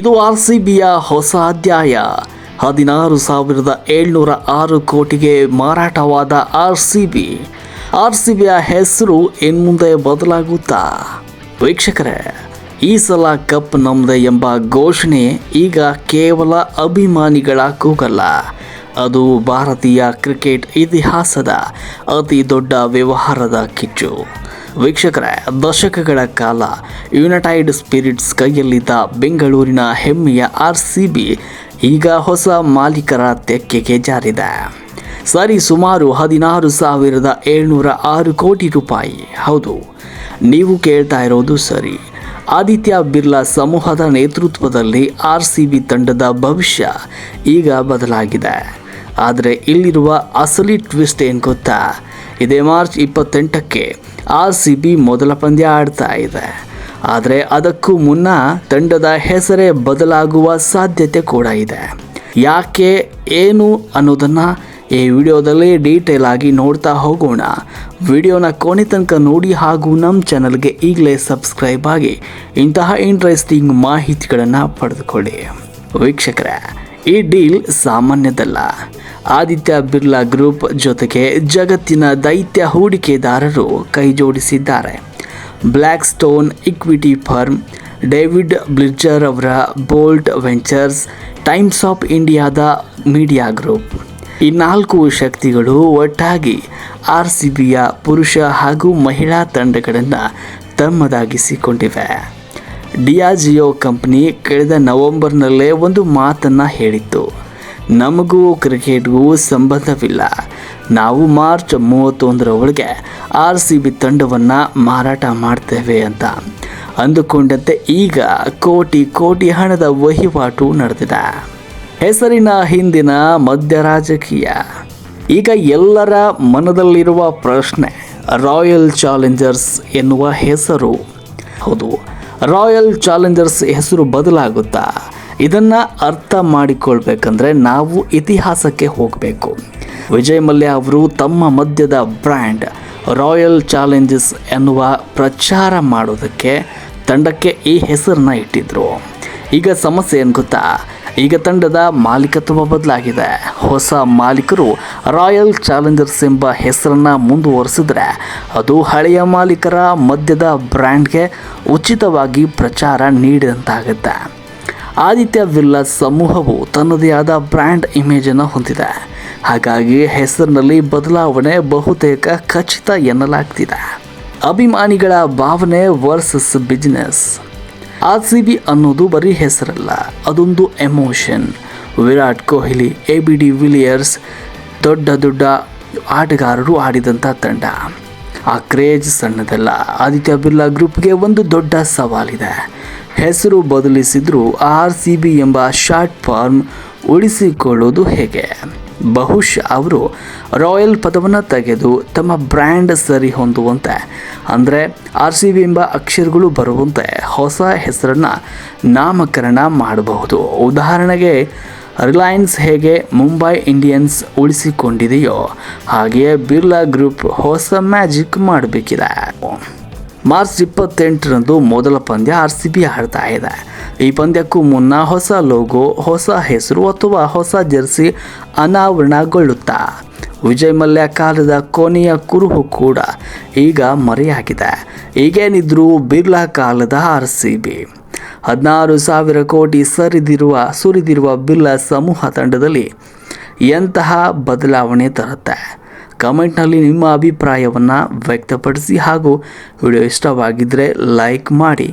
ಇದು RCBಯ ಹೊಸ ಅಧ್ಯಾಯ. 16,706 ಕೋಟಿಗೆ ಮಾರಾಟವಾದ RCBಯ ಹೆಸರು ಇನ್ಮುಂದೆ ಬದಲಾಗುತ್ತಾ? ವೀಕ್ಷಕರೇ, ಈ ಸಲ ಕಪ್ ನಮ್ದೆ ಎಂಬ ಘೋಷಣೆ ಈಗ ಕೇವಲ ಅಭಿಮಾನಿಗಳ ಕೂಗಲ್ಲ. ಅದು ಭಾರತೀಯ ಕ್ರಿಕೆಟ್ ಇತಿಹಾಸದ ಅತಿ ದೊಡ್ಡ ವ್ಯವಹಾರದ ಕಿಚ್ಚು. ವೀಕ್ಷಕರೇ, ದಶಕಗಳ ಕಾಲ ಯುನೈಟೆಡ್ ಸ್ಪಿರಿಟ್ಸ್ ಕೈಯಲ್ಲಿದ್ದ ಬೆಂಗಳೂರಿನ ಹೆಮ್ಮೆಯ RCB ಈಗ ಹೊಸ ಮಾಲೀಕರ ತೆಕ್ಕೆಗೆ ಜಾರಿದೆ. ಸರಿ ಸುಮಾರು 16,706 ಕೋಟಿ ರೂಪಾಯಿ. ಹೌದು, ನೀವು ಕೇಳ್ತಾ ಇರೋದು ಸರಿ. ಆದಿತ್ಯ ಬಿರ್ಲಾ ಸಮೂಹದ ನೇತೃತ್ವದಲ್ಲಿ RCB ತಂಡದ ಭವಿಷ್ಯ ಈಗ ಬದಲಾಗಿದೆ. ಆದರೆ ಇಲ್ಲಿರುವ ಅಸಲಿ ಟ್ವಿಸ್ಟ್ ಏನು ಗೊತ್ತಾ? ಇದೇ ಮಾರ್ಚ್ 28ಕ್ಕೆ RCB ಮೊದಲ ಪಂದ್ಯ ಆಡ್ತಾ ಇದೆ. ಆದರೆ ಅದಕ್ಕೂ ಮುನ್ನ ತಂಡದ ಹೆಸರೇ ಬದಲಾಗುವ ಸಾಧ್ಯತೆ ಕೂಡ ಇದೆ. ಯಾಕೆ, ಏನು ಅನ್ನೋದನ್ನು ಈ ವಿಡಿಯೋದಲ್ಲಿ ಡೀಟೇಲ್ ಆಗಿ ನೋಡ್ತಾ ಹೋಗೋಣ. ವಿಡಿಯೋನ ಕೊನೆ ತನಕ ನೋಡಿ ಹಾಗೂ ನಮ್ಮ ಚಾನಲ್ಗೆ ಈಗಲೇ ಸಬ್ಸ್ಕ್ರೈಬ್ ಆಗಿ ಇಂತಹ ಇಂಟ್ರೆಸ್ಟಿಂಗ್ ಮಾಹಿತಿಗಳನ್ನು ಪಡೆದುಕೊಳ್ಳಿ. ವೀಕ್ಷಕರೇ, ಈ ಡೀಲ್ ಸಾಮಾನ್ಯದಲ್ಲ. ಆದಿತ್ಯ ಬಿರ್ಲಾ ಗ್ರೂಪ್ ಜೊತೆಗೆ ಜಗತ್ತಿನ ದೈತ್ಯ ಹೂಡಿಕೆದಾರರು ಕೈ ಜೋಡಿಸಿದ್ದಾರೆ. Blackstone equity firm, David Blitzer ಅವರ ಬೋಲ್ಟ್ ವೆಂಚರ್ಸ್, ಟೈಮ್ಸ್ ಆಫ್ ಇಂಡಿಯಾದ ಮೀಡಿಯಾ ಗ್ರೂಪ್. ಈ 4 ಶಕ್ತಿಗಳು ಒಟ್ಟಾಗಿ RCBಯ ಪುರುಷ ಹಾಗೂ ಮಹಿಳಾ ತಂಡಗಳನ್ನು ತಮ್ಮದಾಗಿಸಿಕೊಂಡಿವೆ. ಡಿಯಾಜಿಯೋ ಕಂಪನಿ ಕಳೆದ ನವೆಂಬರ್ನಲ್ಲೇ ಒಂದು ಮಾತನ್ನು ಹೇಳಿತ್ತು: ನಮಗೂ ಕ್ರಿಕೆಟ್ಗೂ ಸಂಬಂಧವಿಲ್ಲ, ನಾವು ಮಾರ್ಚ್ 31ರ ಒಳಗೆ RCB ತಂಡವನ್ನು ಮಾರಾಟ ಮಾಡ್ತೇವೆ ಅಂತ. ಅಂದುಕೊಂಡಂತೆ ಈಗ ಕೋಟಿ ಹಣದ ವಹಿವಾಟು ನಡೆದಿದೆ. ಹೆಸರಿನ ಹಿಂದಿನ ಮಧ್ಯ ರಾಜಕೀಯ. ಈಗ ಎಲ್ಲರ ಮನದಲ್ಲಿರುವ ಪ್ರಶ್ನೆ, ರಾಯಲ್ ಚಾಲೆಂಜರ್ಸ್ ಎನ್ನುವ ಹೆಸರು. ಹೌದು, ರಾಯಲ್ ಚಾಲೆಂಜರ್ಸ್ ಹೆಸರು ಬದಲಾಗುತ್ತಾ? ಇದನ್ನು ಅರ್ಥ ಮಾಡಿಕೊಳ್ಬೇಕಂದ್ರೆ ನಾವು ಇತಿಹಾಸಕ್ಕೆ ಹೋಗಬೇಕು. ವಿಜಯ್ ಮಲ್ಯ ಅವರು ತಮ್ಮ ಮಧ್ಯದ ಬ್ರ್ಯಾಂಡ್ ರಾಯಲ್ ಚಾಲೆಂಜರ್ಸ್ ಎನ್ನುವ ಪ್ರಚಾರ ಮಾಡೋದಕ್ಕೆ ತಂಡಕ್ಕೆ ಈ ಹೆಸರನ್ನ ಇಟ್ಟಿದ್ರು. ಈಗ ಸಮಸ್ಯೆ ಏನು ಗೊತ್ತಾ? ಈಗ ತಂಡದ ಮಾಲೀಕತ್ವ ಬದಲಾಗಿದೆ. ಹೊಸ ಮಾಲೀಕರು ರಾಯಲ್ ಚಾಲೆಂಜರ್ಸ್ ಎಂಬ ಹೆಸರನ್ನು ಮುಂದುವರಿಸಿದ್ರೆ ಅದು ಹಳೆಯ ಮಾಲೀಕರ ಮಧ್ಯದ ಬ್ರ್ಯಾಂಡ್ಗೆ ಉಚಿತವಾಗಿ ಪ್ರಚಾರ ನೀಡಿದಂತಾಗುತ್ತೆ. ಆದಿತ್ಯ ಬಿರ್ಲಾ ಸಮೂಹವು ತನ್ನದೇ ಆದ ಬ್ರ್ಯಾಂಡ್ ಇಮೇಜನ್ನು ಹೊಂದಿದೆ. ಹಾಗಾಗಿ ಹೆಸರಿನಲ್ಲಿ ಬದಲಾವಣೆ ಬಹುತೇಕ ಖಚಿತ ಎನ್ನಲಾಗ್ತಿದೆ. ಅಭಿಮಾನಿಗಳ ಭಾವನೆ ವರ್ಸಸ್ ಬಿಸ್ನೆಸ್. RCB ಅನ್ನೋದು ಬರೀ ಹೆಸರಲ್ಲ, ಅದೊಂದು emotion. Virat Kohli, ABD Villiers, ದೊಡ್ಡ ಆಟಗಾರರು ಆಡಿದಂಥ ತಂಡ. ಆ ಕ್ರೇಜ್ ಸಣ್ಣದಲ್ಲ. ಆದಿತ್ಯ ಬಿರ್ಲಾ ಗ್ರೂಪ್ಗೆ ಒಂದು ದೊಡ್ಡ ಸವಾಲಿದೆ. ಹೆಸರು ಬದಲಿಸಿದ್ರು RCB ಎಂಬ ಶಾರ್ಟ್ ಫಾರ್ಮ್ ಉಳಿಸಿಕೊಳ್ಳೋದು ಹೇಗೆ? ಬಹುಶಃ ಅವರು ರಾಯಲ್ ಪದವನ್ನು ತೆಗೆದು ತಮ್ಮ ಬ್ರ್ಯಾಂಡ್ ಸರಿ ಹೊಂದುವಂತೆ, ಅಂದರೆ RCB ಎಂಬ ಅಕ್ಷರಗಳು ಬರುವಂತೆ ಹೊಸ ಹೆಸರನ್ನು ನಾಮಕರಣ ಮಾಡಬಹುದು. ಉದಾಹರಣೆಗೆ ರಿಲಯನ್ಸ್ ಹೇಗೆ ಮುಂಬೈ ಇಂಡಿಯನ್ಸ್ ಉಳಿಸಿಕೊಂಡಿದೆಯೋ ಹಾಗೆಯೇ ಬಿರ್ಲಾ ಗ್ರೂಪ್ ಹೊಸ ಮ್ಯಾಜಿಕ್ ಮಾಡಬೇಕಿದೆ. ಮಾರ್ಚ್ 28ರಂದು ಮೊದಲ ಪಂದ್ಯ RCB ಆಡ್ತಾ ಇದೆ. ಈ ಪಂದ್ಯಕ್ಕೂ ಮುನ್ನ ಹೊಸ ಲೋಗೋ, ಹೊಸ ಹೆಸರು ಅಥವಾ ಹೊಸ ಜೆರ್ಸಿ ಅನಾವರಣಗೊಳ್ಳುತ್ತಾ? ವಿಜಯ್ ಮಲ್ಯ ಕಾಲದ ಕೊನೆಯ ಕುರುಹು ಕೂಡ ಈಗ ಮರೆಯಾಗಿದೆ. ಈಗೇನಿದ್ರು ಬಿರ್ಲಾ ಕಾಲದ RCB 16,000 ಕೋಟಿ ಸುರಿದಿರುವ ಬಿರ್ಲಾ ಸಮೂಹ ತಂಡದಲ್ಲಿ ಎಂತಹ ಬದಲಾವಣೆ ತರುತ್ತೆ? ಕಮೆಂಟ್ನಲ್ಲಿ ನಿಮ್ಮ ಅಭಿಪ್ರಾಯವನ್ನು ವ್ಯಕ್ತಪಡಿಸಿ ಹಾಗೂ ವಿಡಿಯೋ ಇಷ್ಟವಾಗಿದ್ದರೆ ಲೈಕ್ ಮಾಡಿ.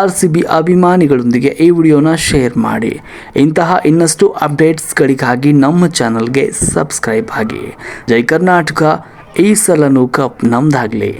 RCB ಅಭಿಮಾನಿಗಳೊಂದಿಗೆ ಈ ವಿಡಿಯೋನ ಶೇರ್ ಮಾಡಿ. ಇಂತಹ ಇನ್ನಷ್ಟು ಅಪ್ಡೇಟ್ಸ್ಗಳಿಗಾಗಿ ನಮ್ಮ ಚಾನಲ್ಗೆ ಸಬ್ಸ್ಕ್ರೈಬ್ ಆಗಿ. ಜೈ ಕರ್ನಾಟಕ, ಈ ಸಲನೂ ಕಪ್ ನಮ್ದಾಗಲಿ.